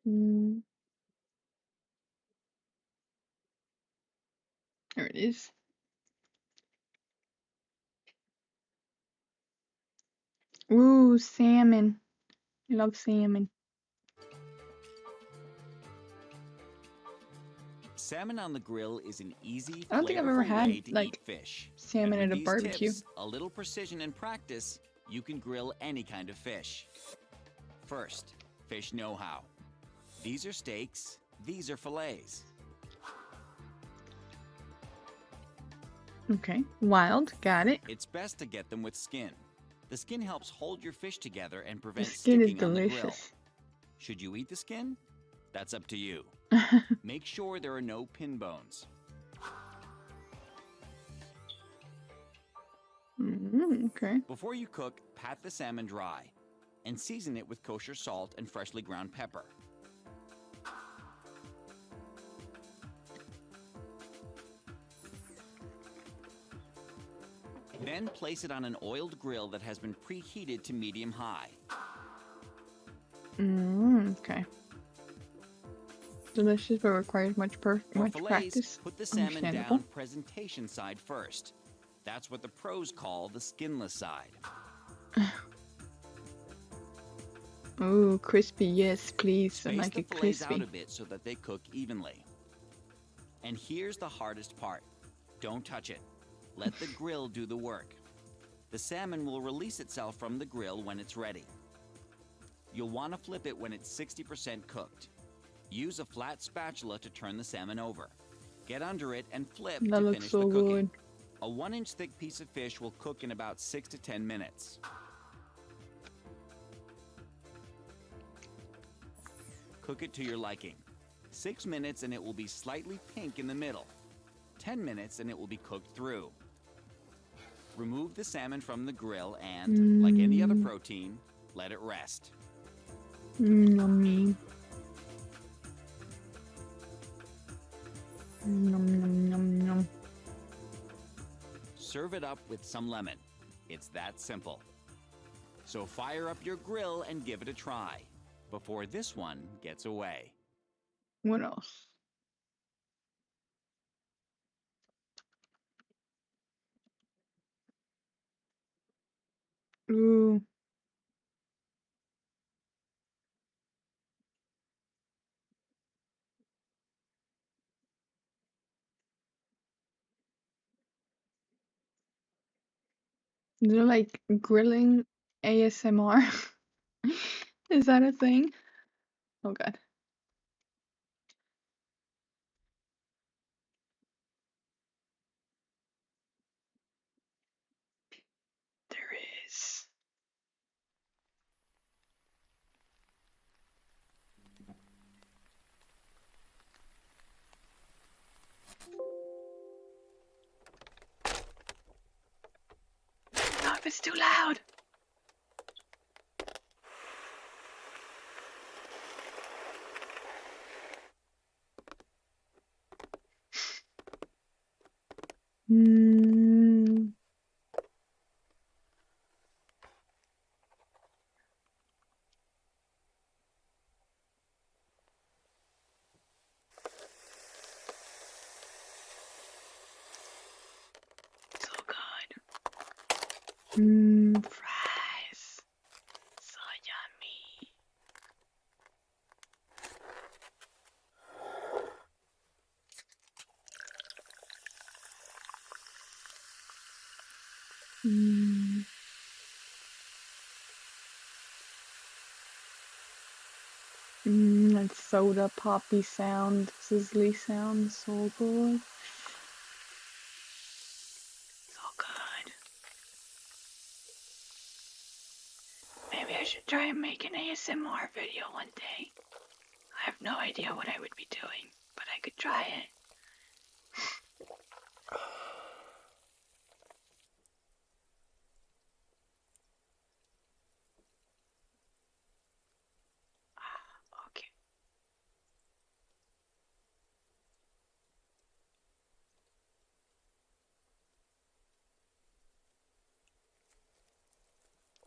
Mm. There it is. Ooh, salmon. I love salmon. Salmon on the grill is an easy, I don't think I've ever flavorful way had to like eat fish. salmon And with at a these barbecue. tips, a little precision and practice, you can grill any kind of fish. First, fish know-how. These are steaks, these are fillets. Okay, wild, got it. It's best to get them with skin. The skin helps hold your fish together and The prevent skin is sticking on the grill. delicious. Should you eat the skin? That's up to you. Make sure there are no pin bones. Okay. Before you cook, pat the salmon dry and season it with kosher salt and freshly ground pepper. Then place it on an oiled grill that has been preheated to medium-high. Okay. Delicious, but requires much For fillets, practice. put the salmon Understandable. down presentation side first. That's what the pros call the skinless side. Ooh, crispy, yes, please. I Space like the it fillets crispy. out a bit so that they cook evenly. And here's the hardest part. Don't touch it. Let the grill do the work. The salmon will release itself from the grill when it's ready. You'll want to flip it when it's 60% cooked. Use a flat spatula to turn the salmon over. Get under it and flip That to looks finish so the cooking. good. A 1-inch thick piece of fish will cook in about 6 to 10 minutes. Cook it to your liking. 6 minutes and it will be slightly pink in the middle. 10 minutes and it will be cooked through. Remove the salmon from the grill and, like any other protein, let it rest. Yummy. Yum, yum, yum, yum. Serve it up with some lemon. It's that simple. So fire up your grill and give it a try before this one gets away. What else? Ooh. Is there like grilling ASMR? Is that a thing? Oh god. There is. No, if it's too loud. Mm. So good. Fries. So yummy. That soda poppy sound, sizzly sound, so good. So good. Maybe I should try and make an ASMR video one day. I have no idea what I would be doing, but I could try it. Okay.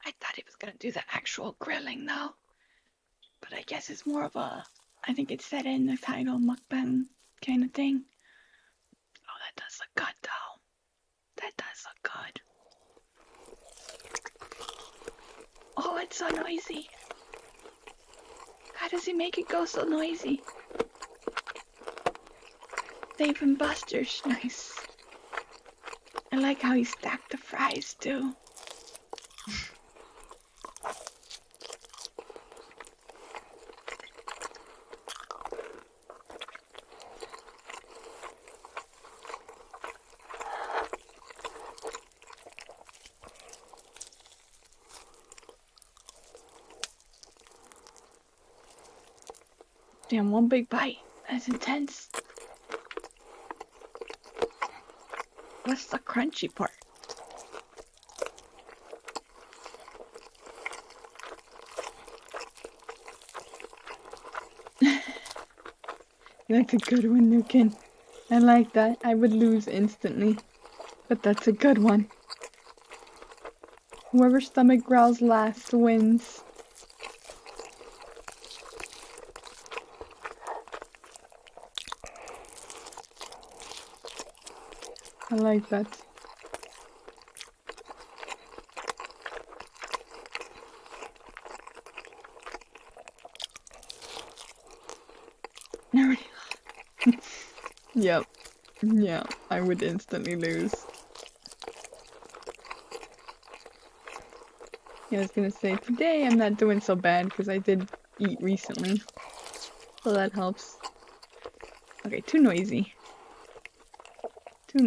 I thought he was gonna do the actual grilling though, but I guess it's more of a I think it said in the title, mukbang kind of thing. Oh, that does look good, though. That does look good. Oh, it's so noisy. How does he make it go so noisy? Dave and Buster's, nice. I like how he stacked the fries, too. Damn, one big bite. That's intense. What's the crunchy part? That's a good one, Nukin. I like that. I would lose instantly, but that's a good one. Whoever's stomach growls last wins. I like that. Yep. Yeah, I would instantly lose. Yeah, I was gonna say, today I'm not doing so bad because I did eat recently. So that helps. Okay, too noisy.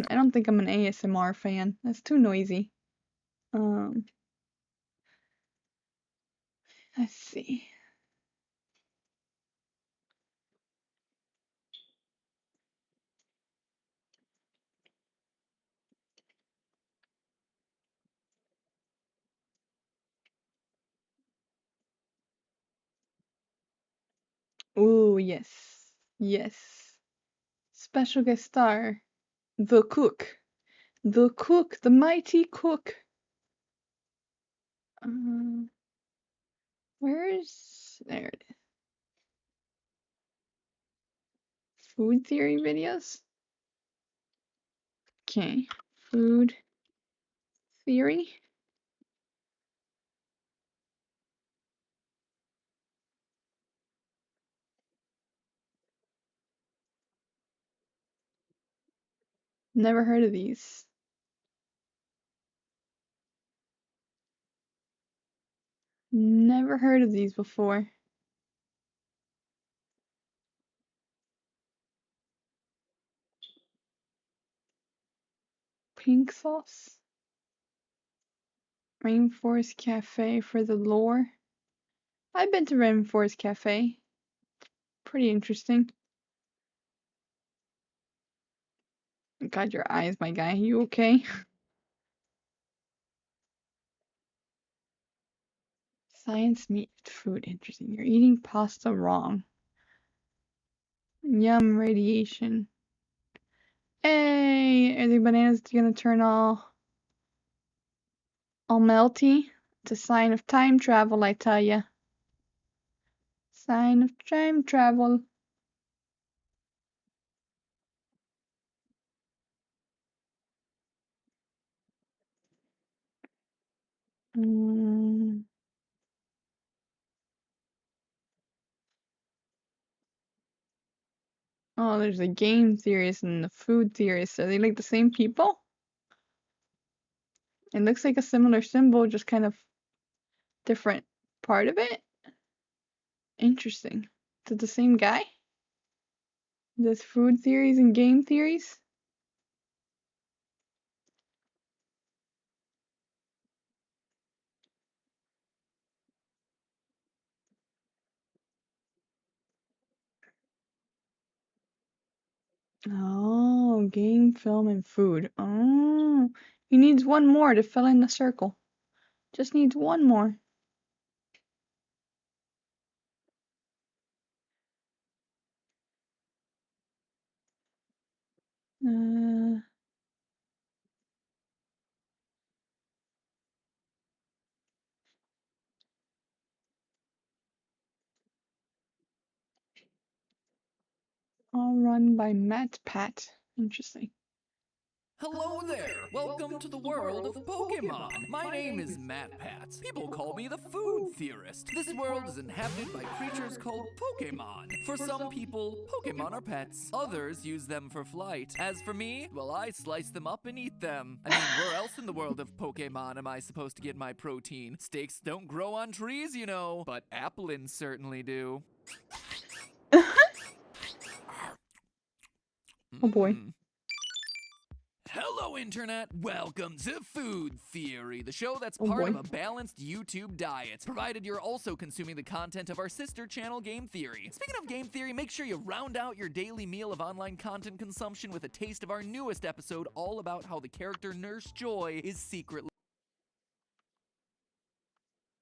I don't think I'm an ASMR fan. That's too noisy. Let's see. Ooh, yes. Yes. Special guest star. The cook. The cook. The mighty cook. Where's... There it is. Food theory videos? Okay. Food theory? Never heard of these. Never heard of these before. Pink sauce? Rainforest Cafe for the lore? I've been to Rainforest Cafe. Pretty interesting. God, your eyes, my guy. You okay? Science meat food. Interesting. You're eating pasta wrong. Yum radiation. Hey, are the bananas gonna turn all melty? It's a sign of time travel, I tell ya. Sign of time travel. Oh, there's a game theorist and the food theorist. Are they like the same people? It looks like a similar symbol, just kind of different part of it. Interesting. Is it the same guy? Does food theories and game theories? Oh, game, film, and food. Oh, he needs one more to fill in the circle. Just needs one more. All run by Matt Pat. Interesting. Hello there! Welcome to the world of Pokemon! My name is Matt Pats. People call me the food theorist. This world is inhabited by creatures called Pokemon. For some people, Pokemon are pets. Others use them for flight. As for me, well, I slice them up and eat them. I mean, where else in the world of Pokemon am I supposed to get my protein? Steaks don't grow on trees, you know, but applins certainly do. Oh boy. Hello, Internet! Welcome to Food Theory, the show that's Oh, part boy. of a balanced YouTube diet, provided you're also consuming the content of our sister channel, Game Theory. Speaking of Game Theory, make sure you round out your daily meal of online content consumption with a taste of our newest episode all about how the character Nurse Joy is secretly...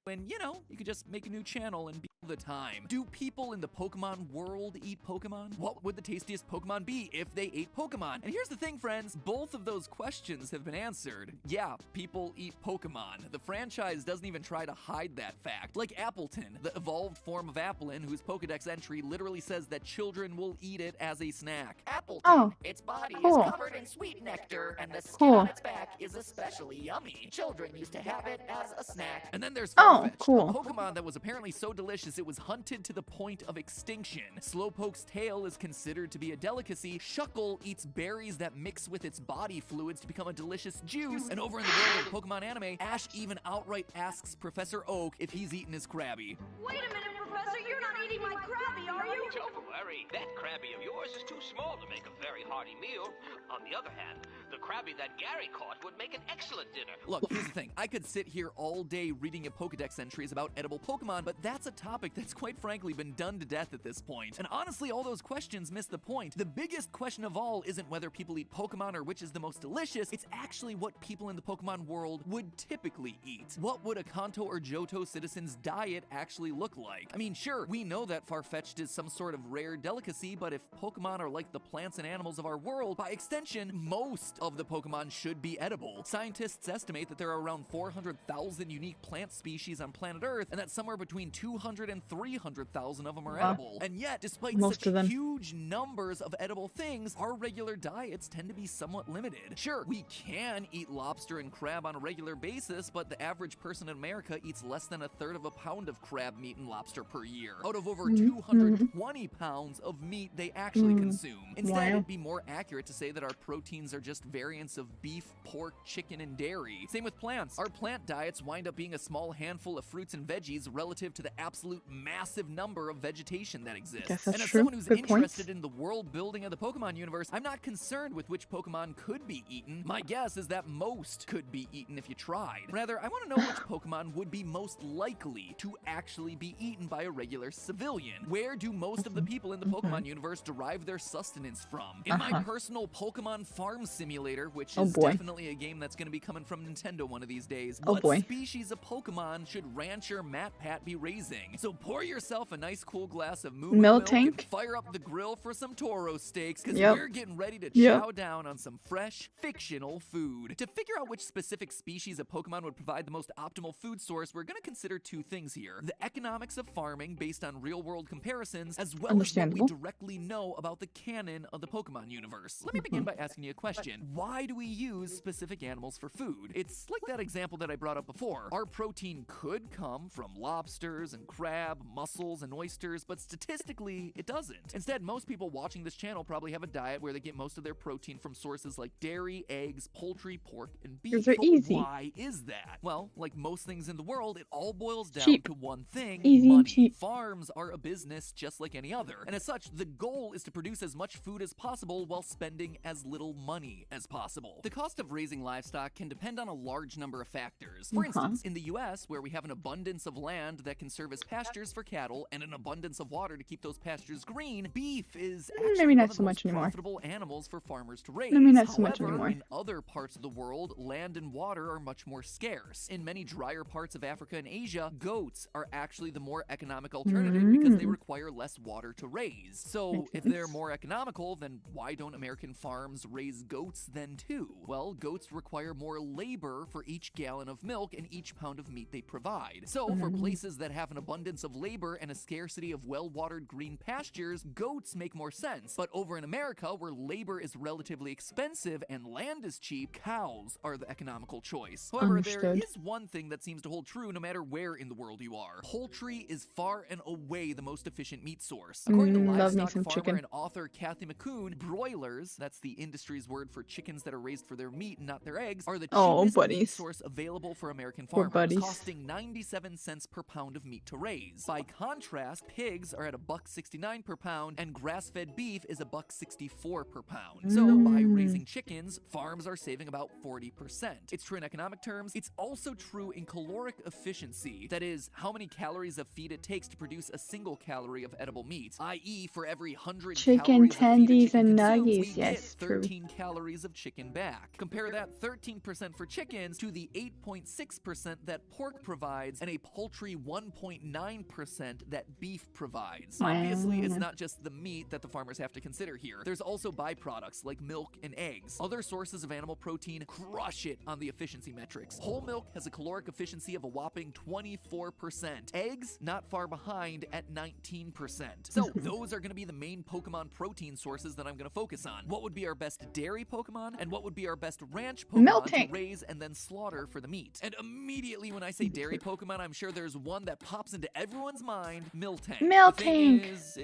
And, you know, you could just make a new channel and be the time. Do people in the Pokemon world eat Pokemon? What would the tastiest Pokemon be if they ate Pokemon? And here's the thing, friends, both of those questions have been answered. Yeah, people eat Pokemon. The franchise doesn't even try to hide that fact. Like Appleton, the evolved form of Applin, whose Pokedex entry literally says that children will eat it as a snack. Appleton. Oh, Its body cool. is covered in sweet nectar, and the skin Cool. on its back is especially yummy. Children used to have it as a snack. And then there's Oh, Farfetch'd, cool. a Pokemon that was apparently so delicious it was hunted to the point of extinction. Slowpoke's tail is considered to be a delicacy. Shuckle eats berries that mix with its body fluids to become a delicious juice. And over in the world of Pokemon anime, Ash even outright asks Professor Oak if he's eaten his Krabby. Wait a minute, Professor, you're not eating my Krabby, are you? Don't worry, that Krabby of yours is too small to make a very hearty meal. On the other hand, the Krabby that Gary caught would make an excellent dinner. Look, here's the thing. I could sit here all day reading a Pokedex entries about edible Pokemon, but that's a topic that's quite frankly been done to death at this point. And honestly, all those questions miss the point. The biggest question of all isn't whether people eat Pokemon or which is the most delicious, it's actually what people in the Pokemon world would typically eat. What would a Kanto or Johto citizen's diet actually look like? I mean, sure, we know that Farfetch'd is some sort of rare delicacy, but if Pokemon are like the plants and animals of our world, by extension, most of the Pokemon should be edible. Scientists estimate that there are around 400,000 unique plant species on planet Earth, and that somewhere between 200 and 300,000 of them are edible. And yet, despite Most such of them. huge numbers of edible things, our regular diets tend to be somewhat limited. Sure, we can eat lobster and crab on a regular basis, but the average person in America eats less than a third of a pound of crab meat and lobster per year, out of over 220 pounds of meat they actually consume. Instead, Wow. it'd be more accurate to say that our proteins are just variants of beef, pork, chicken, and dairy. Same with plants. Our plant diets wind up being a small handful of fruits and veggies relative to the absolute massive number of vegetation that exists. Guess that's And as true. someone who's Good point. interested in the world building of the Pokemon universe, I'm not concerned with which Pokemon could be eaten. My guess is that most could be eaten if you tried. Rather, I want to know which Pokemon would be most likely to actually be eaten by a regular civilian. Where do most of the people in the Pokemon universe derive their sustenance from? In my personal Pokemon farm simulator, which Oh is boy. definitely a game that's going to be coming from Nintendo one of these days, Oh what boy. species of Pokemon should rancher Matt Pat be raising? So pour yourself a nice cool glass of moo milk Miltank? and fire up the grill for some Toro steaks, because Yep. we're getting ready to Yep. chow down on some fresh, fictional food. To figure out which specific species of Pokemon would provide the most optimal food source, we're going to consider two things here. The economics of farming based on real-world comparisons, as well as what we Understandable. directly know about the canon of the Pokemon universe. Let me begin by asking you a question. Why do we use specific animals for food? It's like that example that I brought up before. Our protein could come from lobsters and crab, mussels and oysters, but statistically, it doesn't. Instead, most people watching this channel probably have a diet where they get most of their protein from sources like dairy, eggs, poultry, pork, and beef. Those are But easy. why is that? Well, like most things in the world, it all boils down Cheap. to one thing: Easy and money. cheap. Farms are a business just like any other, and as such, the goal is to produce as much food as possible while spending as little money as possible. The cost of raising livestock can depend on a large number of factors. For instance, in the US, where we have an abundance of land that can serve as pastures for cattle and an abundance of water to keep those pastures green, beef is actually Maybe one not of so the much most anymore. profitable animals for farmers to raise. Maybe not so much However, anymore. in other parts of the world, land and water are much more scarce. In many drier parts of Africa and Asia, goats are actually the more economic economic alternative because they Mm. require less water to raise. So Makes if they're sense. more economical, then why don't American farms raise goats then too? Well, goats require more labor for each gallon of milk and each pound of meat they provide. So for places that have an abundance of labor and a scarcity of well-watered green pastures, goats make more sense. But over in America, where labor is relatively expensive and land is cheap, cows are the economical choice. However, there Understood. is one thing that seems to hold true no matter where in the world you are. Poultry is far and away the most efficient meat source. According to Love me livestock some farmer chicken. and author Kathy McCoon, broilers, that's the industry's word for chickens that are raised for their meat and not their eggs, are the Oh, cheapest meat buddies. source available for American Poor farmers, buddies. costing 97 cents per pound of meat to raise. By contrast, pigs are at $1.69 per pound, and grass-fed beef is $1.64 per pound. So by raising chickens, farms are saving about 40%. It's true in economic terms. It's also true in caloric efficiency. That is, how many calories of feed it takes to produce a single calorie of edible meat, i.e. for every 100 Chicken calories of feed a tendies chicken and consumes, we nuggies. get Yes, true. 13 calories of chicken back. Compare that 13% for chickens to the 8.6% that pork provides and a paltry 1.9% that beef provides. Obviously, it's not just the meat that the farmers have to consider here. There's also byproducts like milk and eggs. Other sources of animal protein crush it on the efficiency metrics. Whole milk has a caloric efficiency of a whopping 24%. Eggs, not far behind at 19%. So those are going to be the main Pokemon protein sources that I'm going to focus on. What would be our best dairy Pokemon and what would be our best ranch Pokemon to Miltank. raise and then slaughter for the meat? And immediately when I say dairy Pokemon, I'm sure there's one that pops into everyone's mind, Miltank. The thing Miltank. is,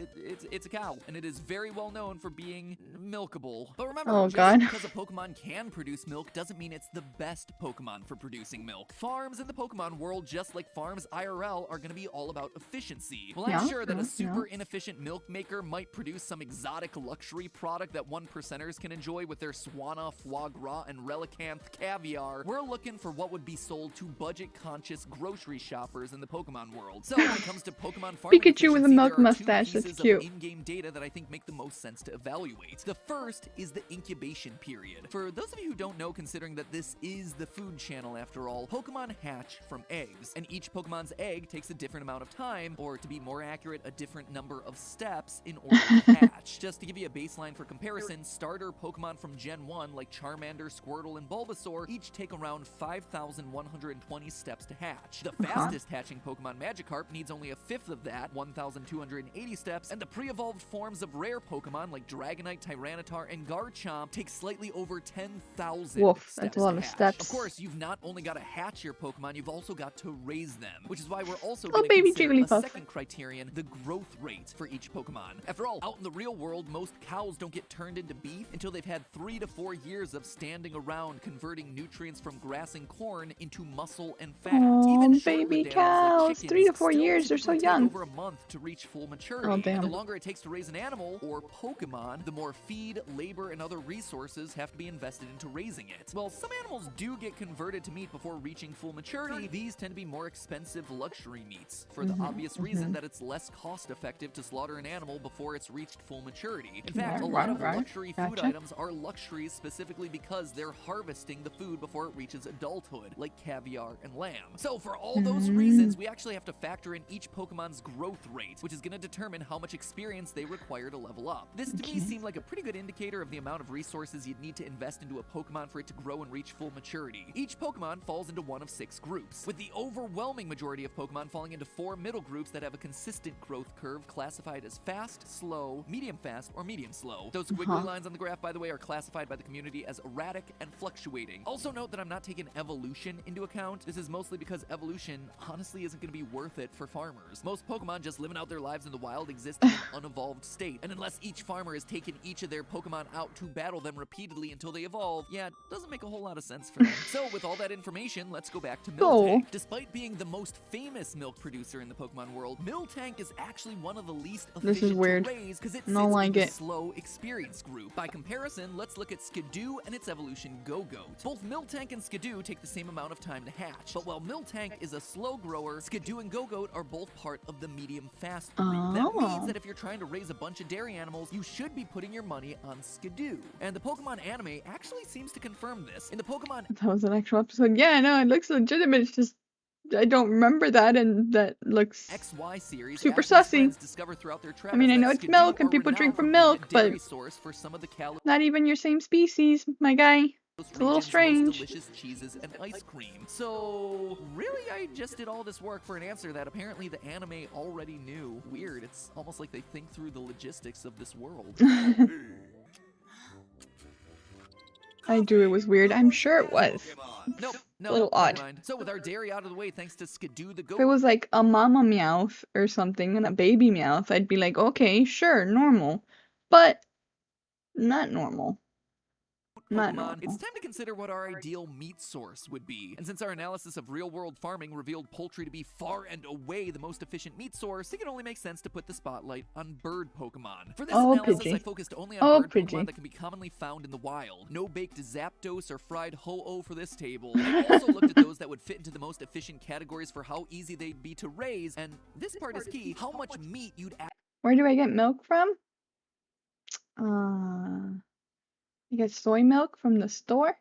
it's a cow, and it is very well known for being milkable. But remember, Oh, just God. because a Pokemon can produce milk doesn't mean it's the best Pokemon for producing milk. Farms in the Pokemon world, just like farms IRL, are going to be all about efficiency. Well, I'm Yeah, sure that yeah, a super inefficient milk maker might produce some exotic luxury product that 1%ers can enjoy with their Swana, foie gras, and relicanth caviar. We're looking for what would be sold to budget-conscious grocery shoppers in the Pokemon world. So when it comes to Pokemon farming Pikachu with a efficiency, milk there are two mustache, that's pieces cute. of in-game data that I think make the most sense to evaluate. The first is the incubation period. For those of you who don't know, considering that this is the food channel after all, Pokemon hatch from eggs, and each Pokemon's egg takes a different amount of time, or to be more accurate, a different number of steps in order to hatch. Just to give you a baseline for comparison, starter Pokemon from Gen 1 like Charmander, Squirtle, and Bulbasaur each take around 5,120 steps to hatch. The fastest hatching Pokemon, Magikarp, needs only a fifth of that, 1,280 steps, and the pre-evolved forms of rare Pokemon like Dragonite, Tyranitar, and Garchomp take slightly over 10,000 Woof, steps that's a lot to of hatch. steps. Of course, you've not only got to hatch your Pokemon, you've also got to raise them, which is why we're also Oh, going to baby consider a Jigglypuff. second criterion, the growth rate for each Pokemon. After all, out in the real world, most cows don't get turned into beef until they've had 3 to 4 years of standing around converting nutrients from grass and corn into muscle and fat. Aw, Even baby short-lived animals like cows. chickens 3 to 4 still years, they're so typically take young. over a month to reach full maturity. Oh, And the damn. longer it takes to raise an animal or Pokemon, the more feed, labor, and other resources have to be invested into raising it. While some animals do get converted to meat before reaching full maturity, these tend to be more expensive luxury meats for the obvious reason that it's less cost-effective to slaughter an animal before it's reached full maturity. In fact, a lot of luxury food Gotcha. items are luxuries specifically because they're harvesting the food before it reaches adulthood, like caviar and lamb. So for all those reasons, we actually have to factor in each Pokemon's growth rate, which is going to determine how much experience they require to level up. This to me seemed like a pretty good indicator of the amount of resources you'd need to invest into a Pokemon for it to grow and reach full maturity. Each Pokemon falls into one of 6 groups, with the overwhelming majority of Pokemon falling into 4 middle groups that have a consistent growth curve classified as fast, slow, medium fast, or medium slow. Those squiggly lines on the graph, by the way, are classified by the community as erratic and fluctuating. Also note that I'm not taking evolution into account. This is mostly because evolution honestly isn't going to be worth it for farmers. Most Pokemon just living out their lives in the wild exist in an unevolved state, and unless each farmer has taken each of their Pokemon out to battle them repeatedly until they evolve, yeah, it doesn't make a whole lot of sense for them. So with all that information, let's go back to Miltank. Despite being the most famous milk producer in the Pokemon world, Miltank is actually one of the least This is efficient weird. to raise because it I don't sits like in the it. slow experience group. By comparison, let's look at Skidoo and its evolution Go-Goat. Both Miltank and Skidoo take the same amount of time to hatch, but while Miltank is a slow grower, Skidoo and Go-Goat are both part of the medium-fast breed. That means that if you're trying to raise a bunch of dairy animals, you should be putting your money on Skidoo. And the Pokemon anime actually seems to confirm this. In the Pokemon That was an actual episode. Yeah, I know, it looks legitimate. It's just I don't remember that, and that looks XY series, super Ashley's sussy. friends discover throughout their I mean, I travels know that it's Skidoo milk and are people drink renowned from for being a milk, but dairy source for some of the calories not even your same species, my guy. It's a little most strange. delicious cheeses and ice cream. So, really, I just did all this work for an answer that apparently the anime already knew. Weird, it's almost like they think through the logistics of this world. I knew it was weird. I'm sure it was. Nope, A little never odd. mind. So with our dairy out of the way, thanks to Skidoo the If it goat, was like a mama Meowth or something and a baby Meowth, I'd be like, okay, sure, normal. But not normal. Not Pokemon, normal. it's time to consider what our ideal meat source would be. And since our analysis of real-world farming revealed poultry to be far and away the most efficient meat source, it can only make sense to put the spotlight on bird Pokemon. For this analysis, I focused only on bird Pokemon that can be commonly found in the wild. No baked Zapdos or fried Ho-Oh for this table. I also looked at those that would fit into the most efficient categories for how easy they'd be to raise, and this part is key, how much meat you'd add. Where do I get milk from? You get soy milk from the store?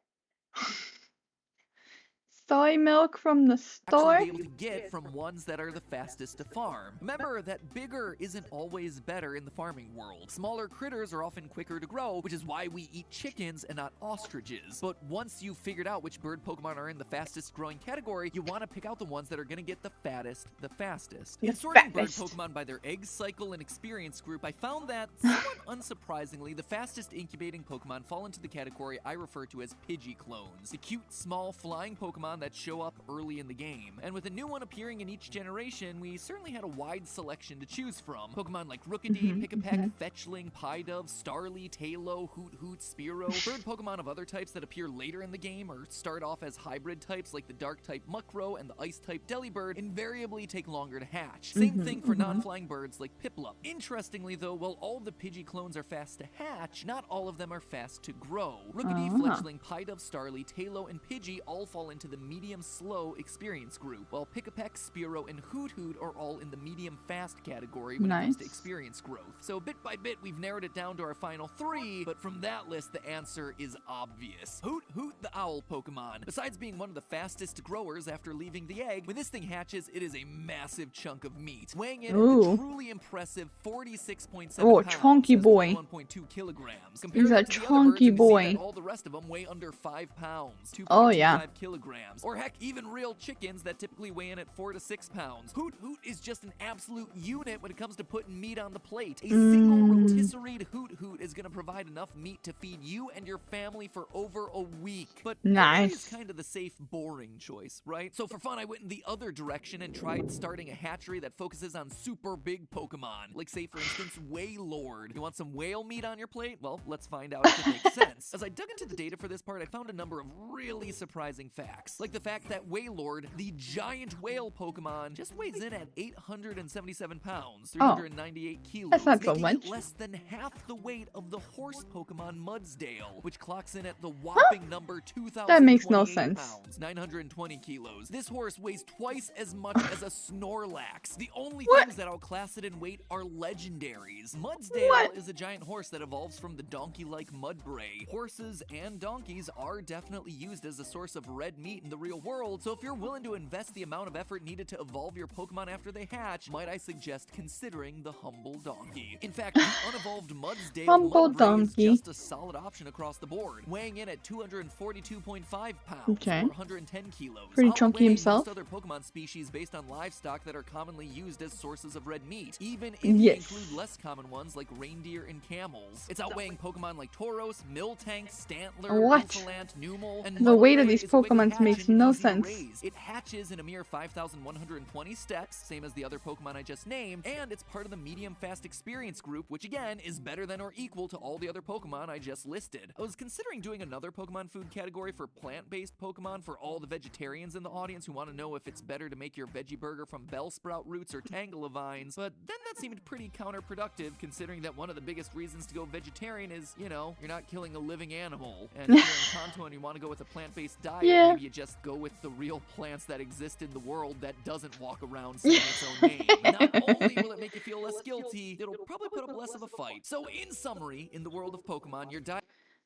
Soy milk from the store? Actually be able to get from ones that are the fastest to farm. Remember that bigger isn't always better in the farming world. Smaller critters are often quicker to grow, which is why we eat chickens and not ostriches. But once you've figured out which bird Pokemon are in the fastest growing category, you want to pick out the ones that are going to get the fattest the fastest. In sorting bird Pokemon by their egg cycle and experience group, I found that, somewhat unsurprisingly, the fastest incubating Pokemon fall into the category I refer to as Pidgey-clones. The cute, small, flying Pokemon that show up early in the game. And with a new one appearing in each generation, we certainly had a wide selection to choose from. Pokemon like Rookidee, Pick-a-Peck, Fetchling, Pidove, Starly, Tailo, Hoot-Hoot, Spearow. Bird Pokemon of other types that appear later in the game or start off as hybrid types like the Dark-type Muckrow and the Ice-type Delibird invariably take longer to hatch. Same thing for non-flying birds like Piplup. Interestingly though, while all the Pidgey-clones are fast to hatch, not all of them are fast to grow. Rookidee, Fletchling, Pidove, Starly, Tailo, and Pidgey all fall into the medium-slow experience group, while Pick-a-Peck, Spearow, and Hoot-Hoot are all in the medium-fast category when it comes to experience growth. So bit by bit, we've narrowed it down to our final 3, but from that list, the answer is obvious. Hoot-Hoot the owl Pokemon. Besides being one of the fastest growers after leaving the egg, when this thing hatches, it is a massive chunk of meat, weighing in at the truly impressive 46.7 pounds, chunky boy. 1.2 kilograms. He's a chunky boy. All the rest of them weigh under 5 pounds, 2.25 kilograms. Or heck, even real chickens that typically weigh in at 4 to 6 pounds. Hoot-Hoot is just an absolute unit when it comes to putting meat on the plate. A single rotisserie'd Hoot-Hoot is going to provide enough meat to feed you and your family for over a week. But it's kind of the safe, boring choice, right? So for fun, I went in the other direction and tried starting a hatchery that focuses on super big Pokemon. Like, say, for instance, Wailord. You want some whale meat on your plate? Well, let's find out if it makes sense. As I dug into the data for this part, I found a number of really surprising facts. Like the fact that Wailord, the giant whale Pokemon, just weighs in at 877 pounds, 398 kilos. That's not so making much. it less than half the weight of the horse Pokemon Mudsdale, which clocks in at the whopping number 2,028 That makes no sense. pounds, 920 kilos. This horse weighs twice as much as a Snorlax. The only things that outclass it in weight are legendaries. Mudsdale is a giant horse that evolves from the donkey-like Mudbray. Horses and donkeys are definitely used as a source of red meat in the real world, so if you're willing to invest the amount of effort needed to evolve your Pokemon after they hatch, might I suggest considering the humble donkey. In fact, the unevolved Mudsdale Mudbray is just a solid option across the board, weighing in at 242.5 pounds, or 110 kilos. Pretty chunky himself. Most other Pokemon species based on livestock that are commonly used as sources of red meat, even if you include less common ones like reindeer and camels. It's outweighing Pokemon like Tauros, Miltank, Stantler, Ufalant, Numel, and the weight of these Pokemon makes no sense. It hatches in a mere 5,120 steps, same as the other Pokemon I just named, and it's part of the medium-fast experience group, which again is better than or equal to all the other Pokemon I just listed. I was considering doing another Pokemon food category for plant-based Pokemon for all the vegetarians in the audience who want to know if it's better to make your veggie burger from Bellsprout roots or Tangela vines, but then that seemed pretty counterproductive considering that one of the biggest reasons to go vegetarian is, you know, you're not killing a living animal. And if you're in Kanto and you want to go with a plant-based diet, maybe you just go with the real plants that exist in the world that doesn't walk around saying its own name. Not only will it make you feel less guilty, it'll probably put up less of a fight. So in summary, in the world of Pokemon, your diet...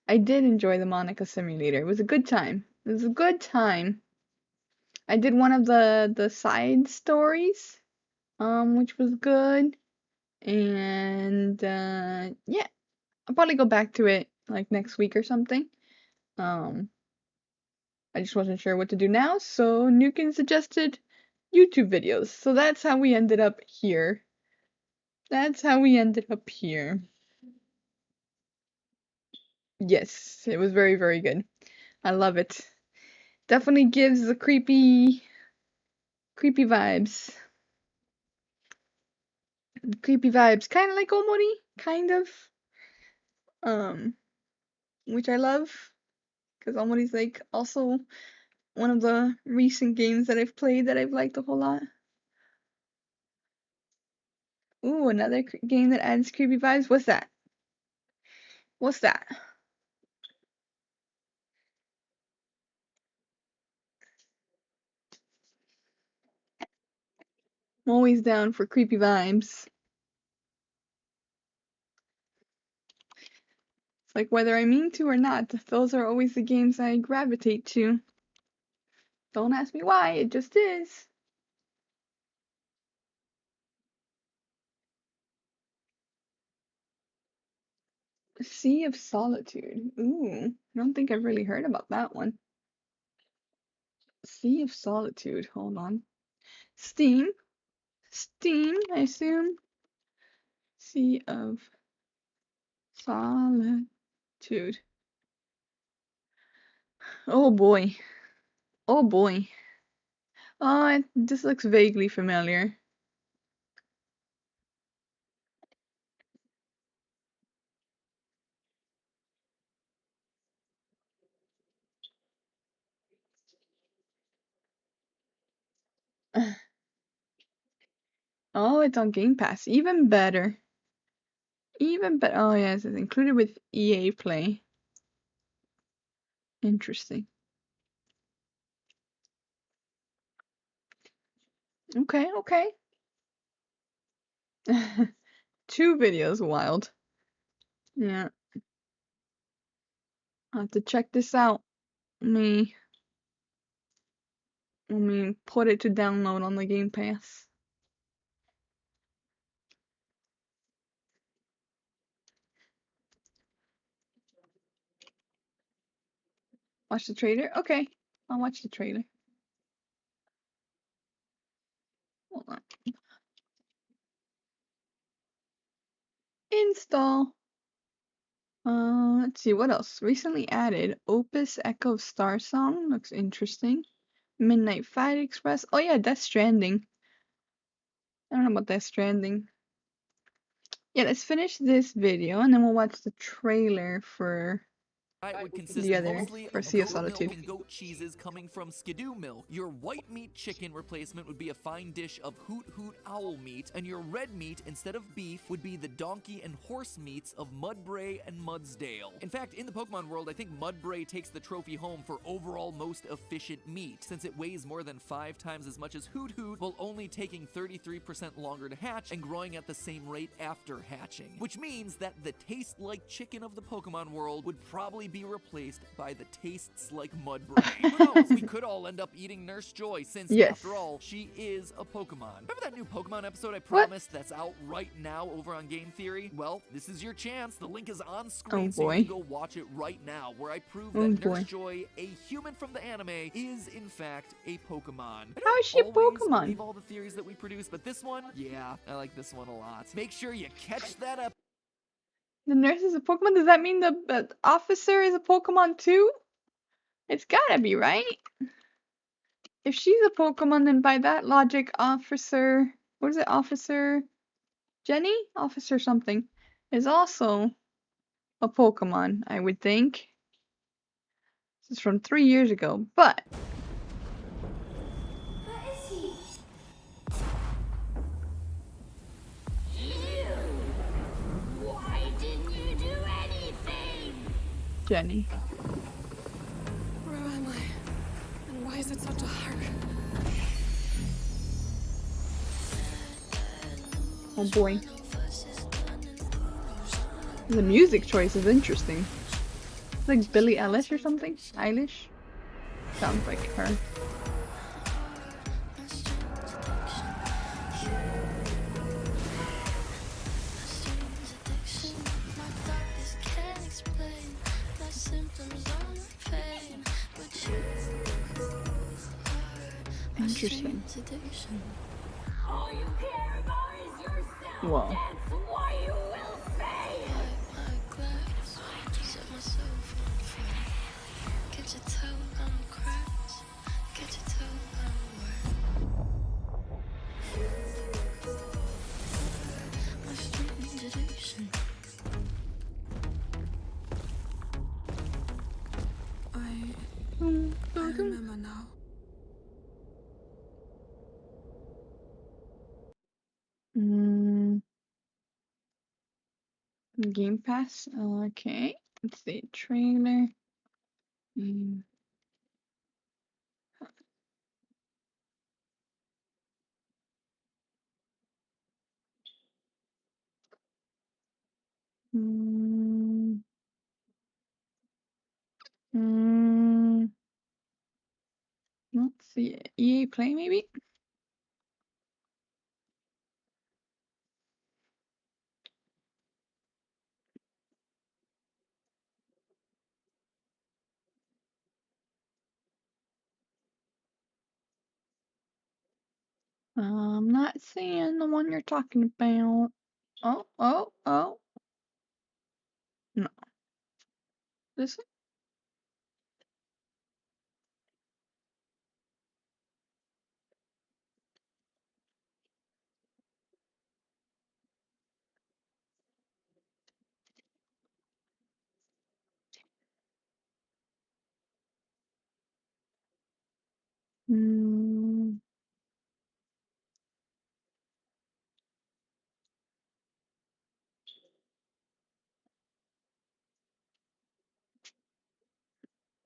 I did enjoy the Monica Simulator. It was a good time. It was a good time. I did one of the side stories, which was good. And yeah, I'll probably go back to it like next week or something. I just wasn't sure what to do now, so Nukin suggested YouTube videos. So that's how we ended up here. That's how we ended up here. Yes, it was very, very good. I love it. Definitely gives the creepy vibes. Creepy vibes, kind of like Omori, kind of. Which I love, because Omori's like also one of the recent games that I've played that I've liked a whole lot. Ooh, another game that adds creepy vibes. What's that? What's that? I'm always down for creepy vibes. It's like whether I mean to or not, those are always the games I gravitate to. Don't ask me why, it just is. Sea of Solitude. Ooh, I don't think I've really heard about that one. Sea of Solitude. Hold on. Steam, I assume. Sea of Solitude. Oh boy. Oh boy. Oh, this looks vaguely familiar. Oh, it's on Game Pass. Even better. Even better. Oh, yes, it's included with EA Play. Interesting. Okay, okay. 2 videos, wild. Yeah. I'll have to check this out. Let me put it to download on the Game Pass. Watch the trailer? Okay. I'll watch the trailer. Hold on. Install. Let's see, what else? Recently added Opus Echo Star Song. Looks interesting. Midnight Fight Express. Oh yeah, Death Stranding. I don't know about Death Stranding. Yeah, let's finish this video and then we'll watch the trailer for Would consist the other, mostly for of Sea of goat milk Solitude. and goat cheeses coming from skidoo milk. Your white meat chicken replacement would be a fine dish of hoot hoot owl meat, and your red meat instead of beef would be the donkey and horse meats of Mudbray and Mudsdale. In fact, in the Pokemon world, I think Mudbray takes the trophy home for overall most efficient meat, since it weighs more than 5 times as much as Hoot Hoot, while only taking 33% longer to hatch and growing at the same rate after hatching. Which means that the taste-like chicken of the Pokemon world would probably be replaced by the tastes like Mudbray. Who knows? We could all end up eating Nurse Joy, since Yes. after all, she is a Pokemon. Remember that new Pokemon episode I promised that's out right now over on Game Theory? Well, this is your chance. The link is on screen, Oh, so you boy. can go watch it right now, where I prove Oh, that boy. Nurse Joy, a human from the anime, is in fact a Pokemon. I How is she a don't always Pokemon? believe all the theories that we produce, but this one, yeah, I like this one a lot. Make sure you catch that up. The nurse is a Pokemon? Does that mean the officer is a Pokemon too? It's gotta be, right? If she's a Pokemon, then by that logic, Officer... What is it? Officer... Jenny? Officer something. Is also a Pokemon, I would think. This is from 3 years ago, but... Where is he? You! Why didn't you do anything? Jenny. Where am I? And why is it so dark? Oh boy. The music choice is interesting. It's like Billie Eilish or something? Eilish? Sounds like her. Interesting. All you care about is yourself. Whoa. That's why you will fail. I remember now. Game Pass. Okay. Let's see. Trailer. Mm. Mm. Mm. Let's see. EA Play maybe? I'm not seeing the one you're talking about. Oh. No. This one?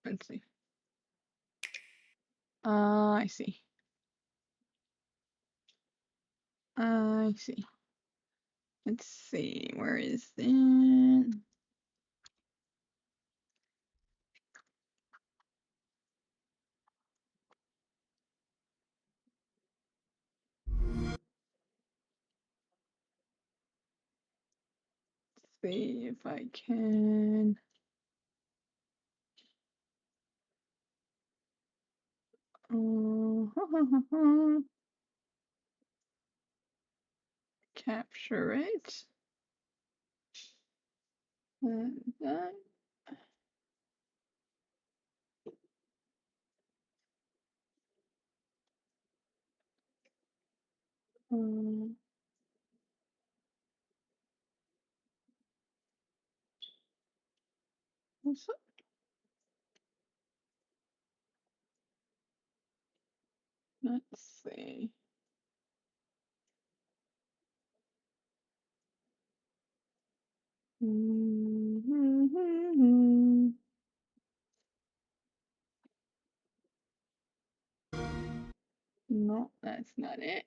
Let's see. I see. I see. Let's see. Where is it? See if I can. Capture it. And that. What's up? Let's see. No, that's not it.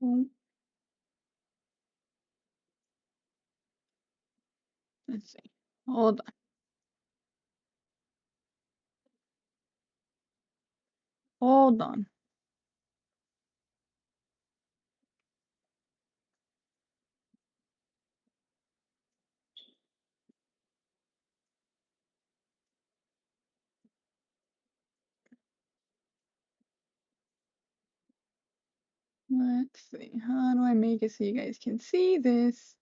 Oh, let's see. Hold on. Hold on. Let's see. How do I make it so you guys can see this?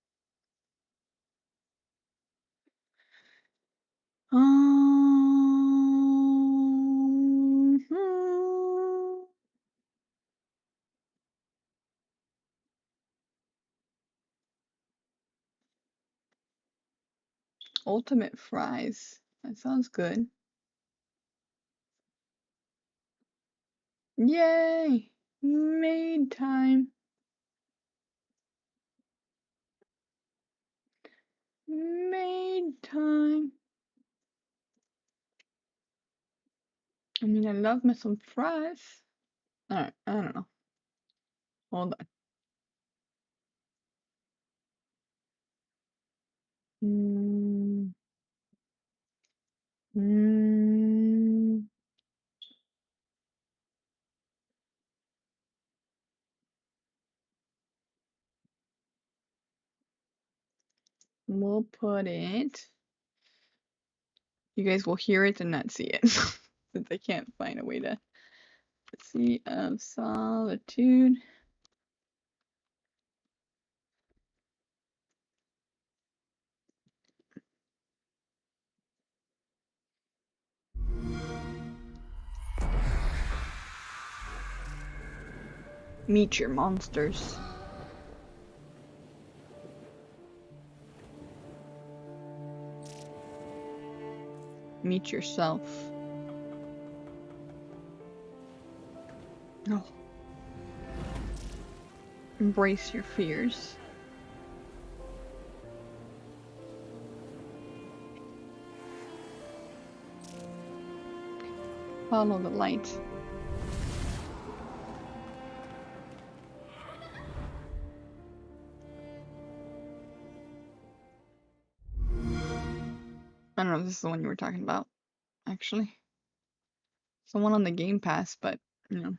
Ultimate fries. That sounds good. Yay! Made time. Made time. I mean, I love me some fries. Alright, I don't know. Hold on. Mm. Mm. We'll put it. You guys will hear it and not see it. Since I can't find a way to. Sea of Solitude. Meet your monsters. Meet yourself. No. Embrace your fears. Follow the light. I don't know if this is the one you were talking about, actually. It's the one on the Game Pass, but, you know.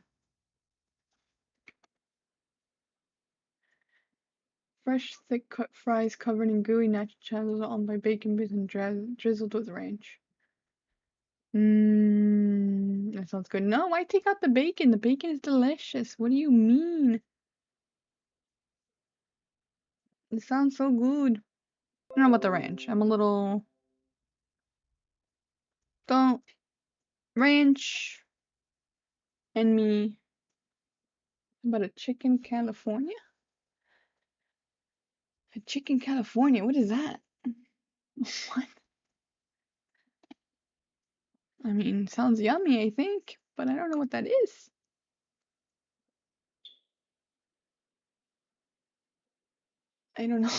Fresh, thick cut fries covered in gooey nachos on by bacon bits and drizzled with ranch. That sounds good. No, why take out the bacon? The bacon is delicious. What do you mean? It sounds so good. I don't know about the ranch. I'm a little... Don't... Ranch... And me... How about a chicken California? A chicken California? What is that? What? I mean, sounds yummy, I think. But I don't know what that is. I don't know.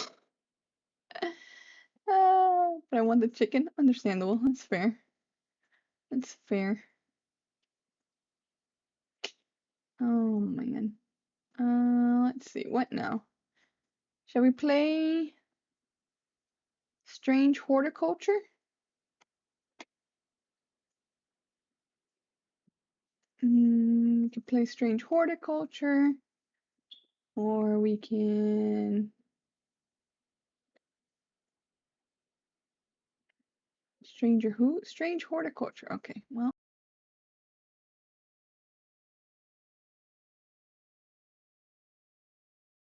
But I want the chicken. Understandable. That's fair. That's fair. Oh, man. Let's see. What now? Shall we play Strange Horticulture? We can play Strange Horticulture. Or we can... Strange Horticulture. Okay, well.